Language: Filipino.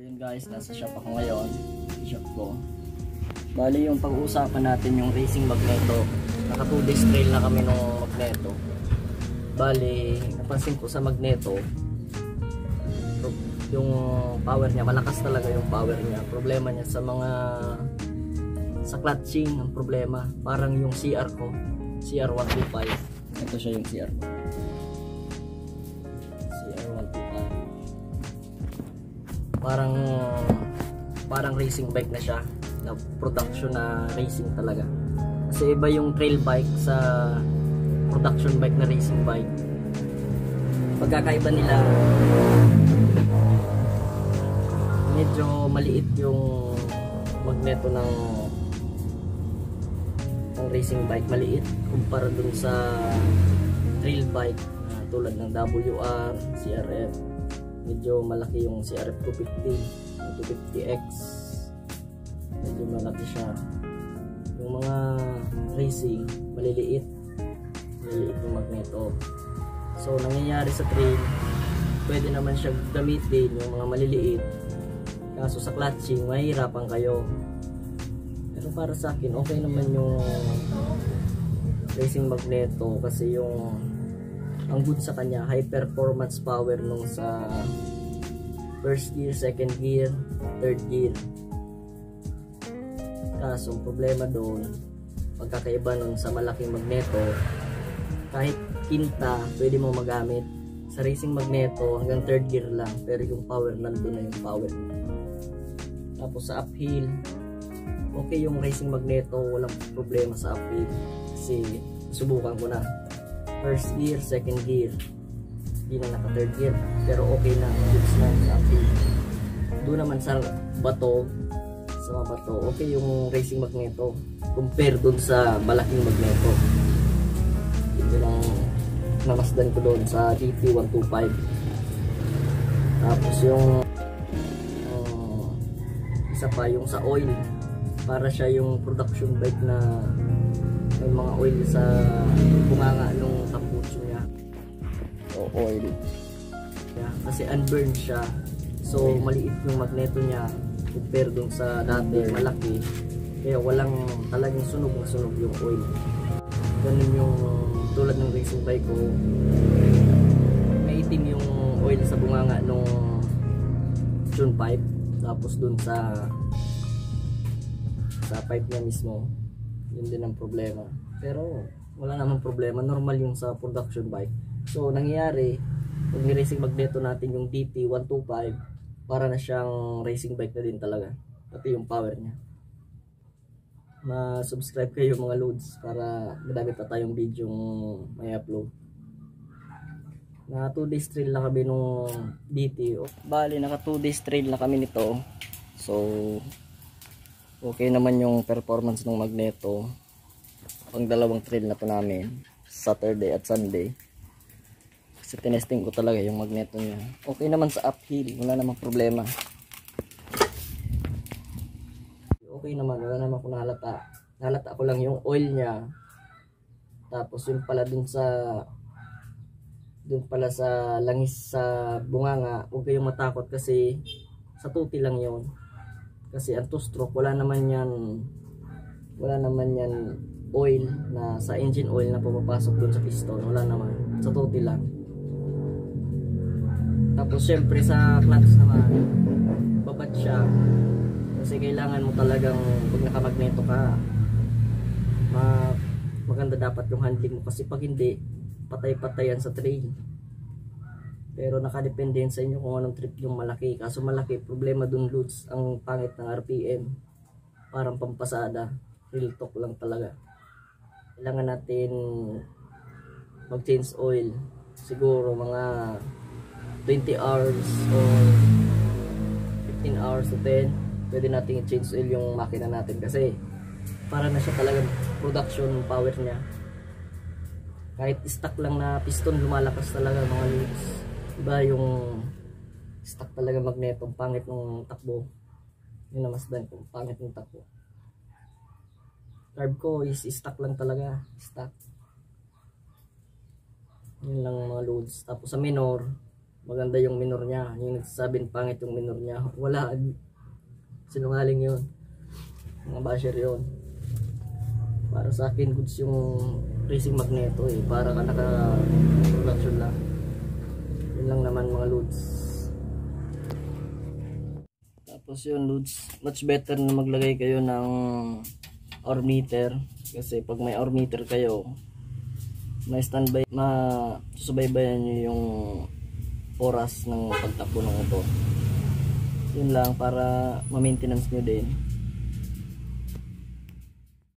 yun guys, nasa shop ako ngayon. Shop ko. Bali yung pag-uusapan natin yung racing magneto. Naka 2 days trail na kami ng magneto. Bali, napansin ko sa magneto, yung power niya, malakas talaga yung power niya. Problema niya sa clutching ang problema. Parang yung CR ko, CR125. Ito siya yung CR ko. CR125. Parang racing bike na siya, na production na racing talaga. Kasi iba yung trail bike sa production bike na racing bike. Pagkakaiba nila, medyo maliit yung magneto ng racing bike, maliit kumpara dun sa trail bike tulad ng WR, CRF. Medyo malaki yung CRF 250, 250X. Medyo malaki siya. Yung mga racing, maliliit yung magneto. So nangyayari sa trail, pwede naman siya gamitin yung mga maliliit, kaso sa clutching mahirapan kayo. Pero para sa akin okay naman yung racing magneto, kasi yung ang good sa kanya, high performance power nung sa first gear, second gear, third gear. Kaso ang problema doon, pagkakaiba nun sa malaking magneto, kahit quinta pwede mo magamit. Sa racing magneto hanggang third gear lang, pero yung power nandun na yung power niya. Tapos sa uphill, okay yung racing magneto, walang problema sa uphill kasi subukan ko na. First gear, second gear, hindi na naka third gear, pero okay na, goods na sa uphill. Doon naman sa bato, okay yung racing magneto compare doon sa malaking magneto. Ito lang namasdan ko doon sa GP125. Tapos yung isa pa yung sa oil, para siya yung production bike na may mga oil sa bunganga nung tambucho niya, o oil. Yeah, kasi unburned siya, so maliit yung magneto niya compare dun sa dati malaki, kaya walang talagang sunog na sunog yung oil. Ganun yung tulad ng racing bike ko, may itim yung oil sa bunganga nung tune pipe, tapos dun sa pipe niya mismo, yun din ang problema. Pero wala namang problema, normal yung sa production bike. So nangyayari, pag racing magneto natin yung DT125, para na siyang racing bike na din talaga, pati yung power niya. Ma-subscribe kayo mga loads para madami pa tayong video may upload. Na 2 days trail na kami nung DT. Bali naka 2 days trail na kami nito. So okay naman yung performance ng magneto. Pang dalawang trail na to namin, Saturday at Sunday. Kasi tinesting ko talaga yung magneto niya. Okay naman sa uphill, wala namang problema. Okay naman, wala naman ako nahalata. Nahalata ko lang yung oil niya. Tapos yung pala dun pala sa langis sa bunganga, huwag kayong matakot kasi sa tuti lang yun. Kasi ang 2-stroke, wala naman yan oil na sa engine oil na pumapasok dun sa piston. Wala naman, sa tuti lang. Tapos syempre sa clutch naman, babad siya. Kasi kailangan mo talagang, pag nakamagneto ka, maganda dapat yung handling mo. Kasi pag hindi, patay-patayan sa trail. Pero nakadepende sa inyo kung anong trip yung malaki. Kaso malaki, problema dun loads, ang pangit ng RPM. Parang pampasada, real talk lang talaga. Kailangan natin mag-change oil. Siguro mga 20 hours or 15 hours to 10, pwede natin i-change oil yung makina natin, kasi para na siya talagang production power niya. Kahit stock lang na piston, lumalakas talaga mga loads. Iba yung stock talaga magneto, pangit ng takbo. Yun namasdan ko, pangit ng takbo. Carb ko is stock lang talaga, stock. Yun lang mga loads. Tapos sa minor, maganda yung minor niya. Yung nagsasabing pangit yung minor niya, wala, sinungaling yun, mga basher yun. Para sa akin goods yung racing magneto eh, para ka naka production lang. Yun lang naman mga loads. Tapos yun loads, much better na maglagay kayo ng hour meter, kasi pag may hour meter kayo, may standby, masusubaybayan nyo yung oras ng pagtakbo ng motor. Yun lang para ma-maintenance nyo din.